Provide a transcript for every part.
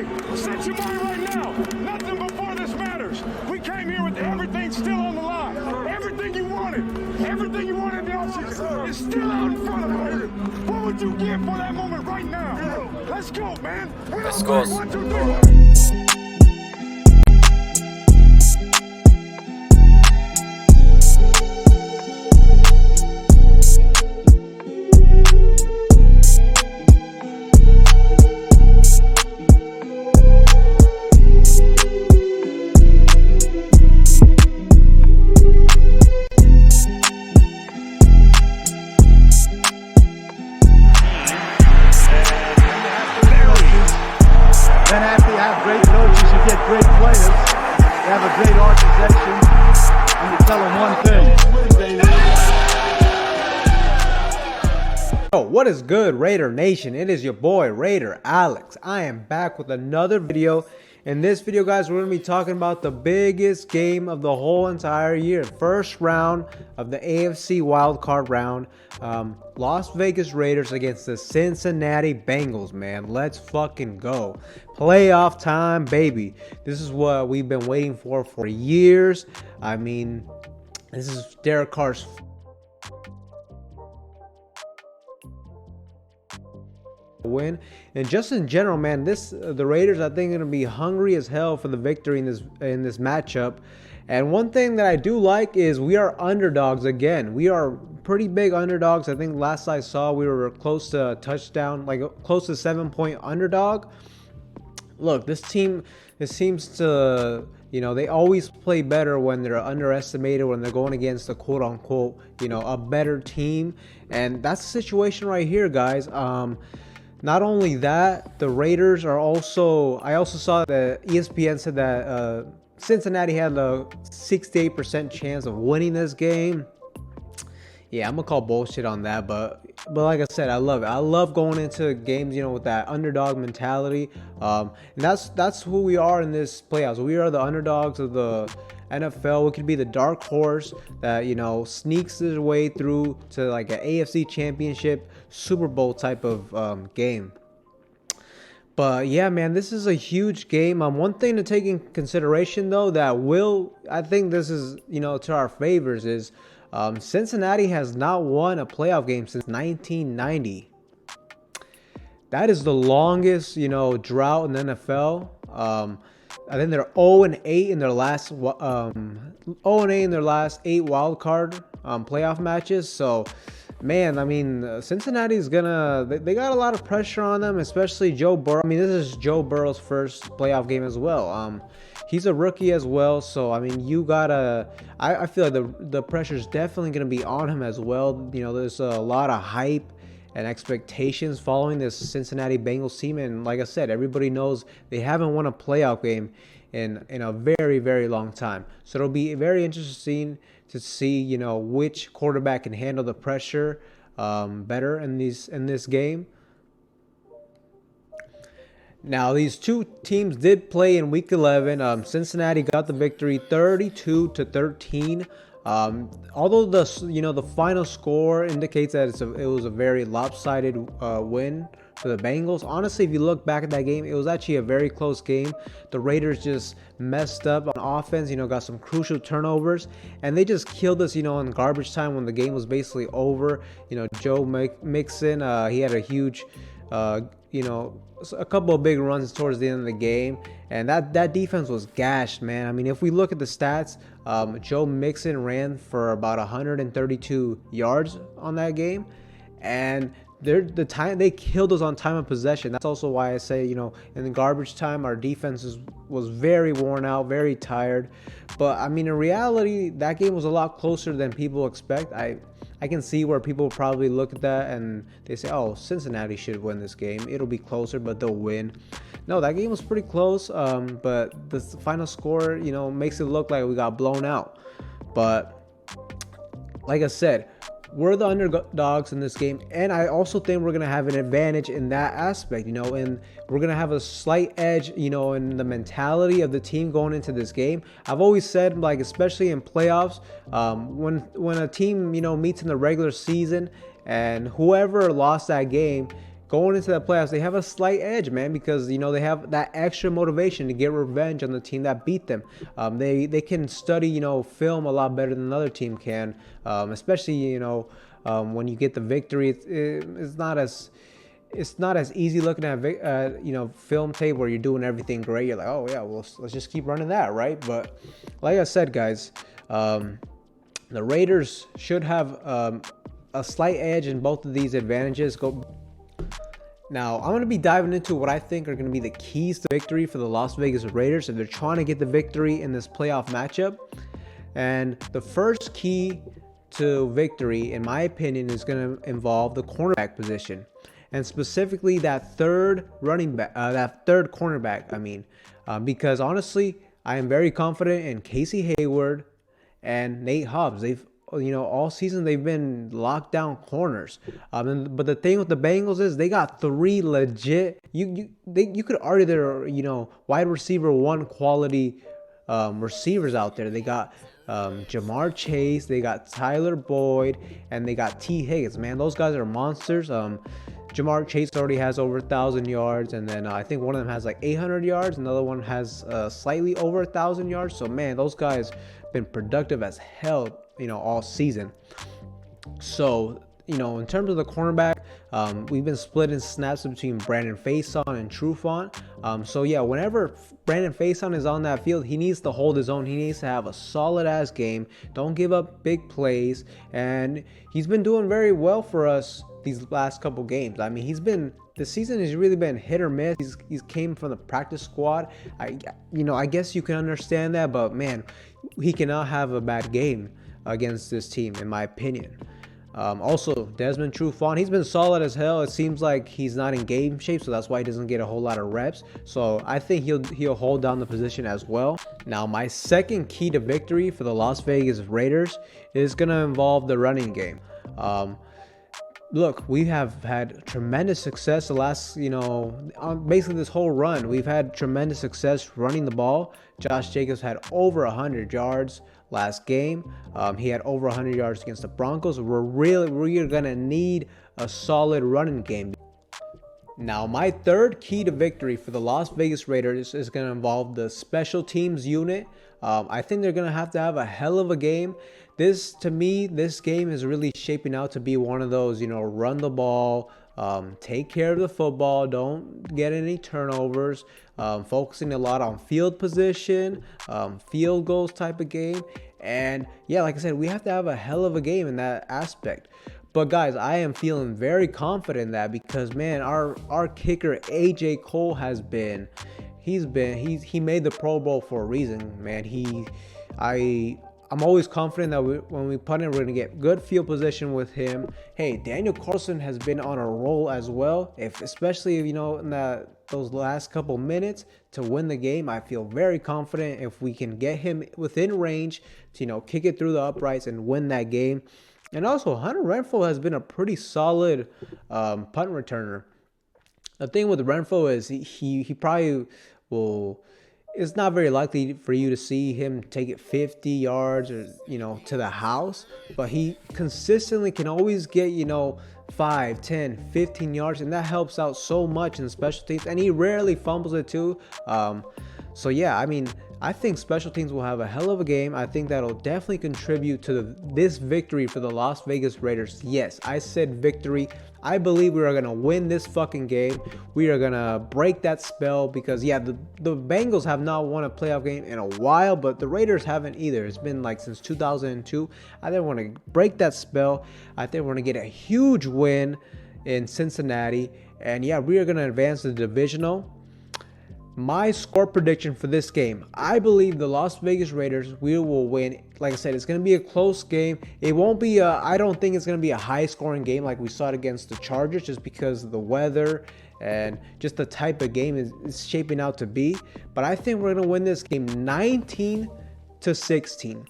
Hey, set your mind right now. Nothing before this matters. We came here with everything still on the line. Everything you wanted in the offseason is still out in front of you. What would you give for that moment right now? Let's go, man. Let's go. 1, 2, 3. Then after you have great coaches, you get great players. You have a great organization, and you tell them one thing. Yo, what is good, Raider Nation? It is your boy, Raider Alex. I am back with another video. In this video, guys, we're going to be talking about the biggest game of the whole entire year. First round of the AFC Wildcard round. Las Vegas Raiders against the Cincinnati Bengals, man. Let's fucking go. Playoff time, baby. This is what we've been waiting for years. I mean, this is Derek Carr's win, and just in general, man, the Raiders, I think, are gonna be hungry as hell for the victory in this matchup. And one thing that I do like is we are underdogs again. We are pretty big underdogs. I think last I saw we were close to a touchdown, like close to 7-point underdog. Look, this team, it seems to, you know, they always play better when they're underestimated, when they're going against a quote-unquote, you know, a better team. And that's the situation right here, guys. Not only that, the Raiders are also, I also saw that ESPN said that Cincinnati had a 68% chance of winning this game. Yeah, I'm gonna call bullshit on that, but like I said, I love it. I love going into games, you know, with that underdog mentality. And that's who we are in this playoffs. We are the underdogs of the NFL. We could be the dark horse that, you know, sneaks its way through to like an AFC Championship, Super Bowl type of game. But yeah, man, this is a huge game. One thing to take in consideration, though, that I think this is, you know, to our favors is Cincinnati has not won a playoff game since 1990. That is the longest, you know, drought in the NFL. I think they're 0-8 in their last 0-8 in their last 8 wild card playoff matches. So, man, I mean, Cincinnati's they got a lot of pressure on them, especially Joe Burrow. I mean, this is Joe Burrow's first playoff game as well. He's a rookie as well, so I mean, you gotta. I feel like the pressure is definitely gonna be on him as well. You know, there's a lot of hype and expectations following this Cincinnati Bengals team, and like I said, everybody knows they haven't won a playoff game in a very, very long time. So it'll be very interesting to see, you know, which quarterback can handle the pressure better in this game. Now, these two teams did play in Week 11. Cincinnati got the victory, 32-13. Although the final score indicates that it was a very lopsided win for the Bengals. Honestly, if you look back at that game, it was actually a very close game. The Raiders just messed up on offense, you know, got some crucial turnovers, and they just killed us, you know, in garbage time when the game was basically over. You know, Joe Mixon, he had a huge, you know, a couple of big runs towards the end of the game, and that defense was gashed, man. I mean, if we look at the stats, Joe Mixon ran for about 132 yards on that game, and they killed us on time of possession. That's also why I say, you know, in the garbage time, our defense was very worn out, very tired. But I mean, in reality, that game was a lot closer than people expect. I can see where people probably look at that and they say, oh, Cincinnati should win this game. It'll be closer, but they'll win. No, that game was pretty close, but the final score, you know, makes it look like we got blown out. But like I said, we're the underdogs in this game, and I also think we're going to have an advantage in that aspect, you know, and we're going to have a slight edge, you know, in the mentality of the team going into this game. I've always said, like, especially in playoffs, when a team, you know, meets in the regular season and whoever lost that game going into the playoffs, they have a slight edge, man, because you know they have that extra motivation to get revenge on the team that beat them. They can study, you know, film a lot better than another team can, especially, you know, when you get the victory. It's not as easy looking at you know, film tape where you're doing everything great. You're like, oh yeah, well, let's just keep running that, right? But like I said, guys, the Raiders should have a slight edge in both of these advantages. Now, I'm going to be diving into what I think are going to be the keys to victory for the Las Vegas Raiders if they're trying to get the victory in this playoff matchup. And the first key to victory, in my opinion, is going to involve the cornerback position, and specifically that third cornerback. I mean, because honestly, I am very confident in Casey Hayward and Nate Hobbs. They've, you know, all season they've been lockdown corners. But the thing with the Bengals is they got three legit. You could argue they're, you know, wide receiver one quality receivers out there. They got Jamar Chase, they got Tyler Boyd, and they got T. Higgins. Man, those guys are monsters. Jamar Chase already has over 1,000 yards, and then I think one of them has like 800 yards. Another one has slightly over 1,000 yards. So man, those guys been productive as hell, you know, all season. So, you know, in terms of the cornerback, we've been splitting snaps between Brandon Faison and Trufant. So yeah, whenever Brandon Faison is on that field, he needs to hold his own. He needs to have a solid ass game. Don't give up big plays. And he's been doing very well for us these last couple games. I mean, the season has really been hit or miss. He's came from the practice squad. I guess you can understand that, but man, he cannot have a bad game against this team, in my opinion. Also, Desmond Trufant, he's been solid as hell. It seems like he's not in game shape, so that's why he doesn't get a whole lot of reps. So I think he'll hold down the position as well. Now, my second key to victory for the Las Vegas Raiders is going to involve the running game. Look, we have had tremendous success the last, you know, basically this whole run. We've had tremendous success running the ball. Josh Jacobs had over 100 yards last game. He had over 100 yards against the Broncos. We're going to need a solid running game. Now, my third key to victory for the Las Vegas Raiders is going to involve the special teams unit. I think they're going to have a hell of a game. To me, this game is really shaping out to be one of those, you know, run the ball, take care of the football, don't get any turnovers, focusing a lot on field position, field goals type of game. And yeah, like I said, we have to have a hell of a game in that aspect. But guys, I am feeling very confident in that because, man, our kicker AJ Cole he made the Pro Bowl for a reason, man. I'm always confident that when we punt it, we're going to get good field position with him. Hey, Daniel Carlson has been on a roll as well. Especially, you know, in those last couple minutes to win the game, I feel very confident if we can get him within range to, you know, kick it through the uprights and win that game. And also, Hunter Renfrow has been a pretty solid punt returner. The thing with Renfrow is he probably will. It's not very likely for you to see him take it 50 yards or, you know, to the house, but he consistently can always get, you know, 5, 10, 15 yards, and that helps out so much in special teams, and he rarely fumbles it too. So yeah, I mean, I think special teams will have a hell of a game. I think that'll definitely contribute to this victory for the Las Vegas Raiders. Yes, I said victory. I believe we are going to win this fucking game. We are going to break that spell because, yeah, the Bengals have not won a playoff game in a while, but the Raiders haven't either. It's been like since 2002. I think we're going to break that spell. I think we're going to get a huge win in Cincinnati. And, yeah, we are going to advance to the divisional. My score prediction for this game, I believe the Las Vegas Raiders will win. Like I said, it's going to be a close game. It won't be I don't think it's going to be a high scoring game like we saw it against the Chargers just because of the weather and just the type of game is shaping out to be. But I think we're going to win this game 19-16.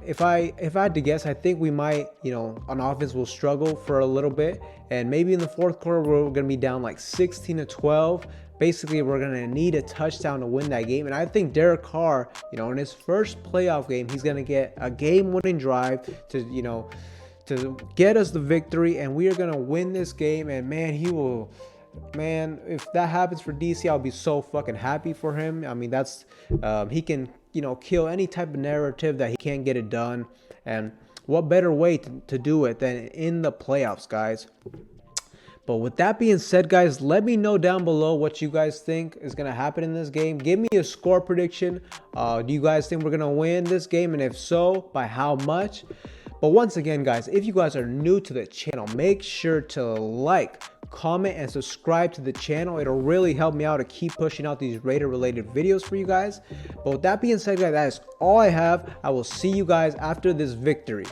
If I had to guess, I think we might, you know, on offense will struggle for a little bit. And maybe in the fourth quarter, we're going to be down like 16-12. Basically, we're going to need a touchdown to win that game. And I think Derek Carr, you know, in his first playoff game, he's going to get a game-winning drive to, you know, to get us the victory, and we are gonna win this game. And man, if that happens for DC, I'll be so fucking happy for him. I mean, that's he can, you know, kill any type of narrative that he can't get it done. And what better way to do it than in the playoffs, guys? But with that being said, guys, let me know down below what you guys think is going to happen in this game. Give me a score prediction. Do you guys think we're going to win this game? And if so, by how much? But once again, guys, if you guys are new to the channel, make sure to like, comment, and subscribe to the channel. It'll really help me out to keep pushing out these Raider related videos for you guys. But with that being said, guys, that is all I have. I will see you guys after this victory.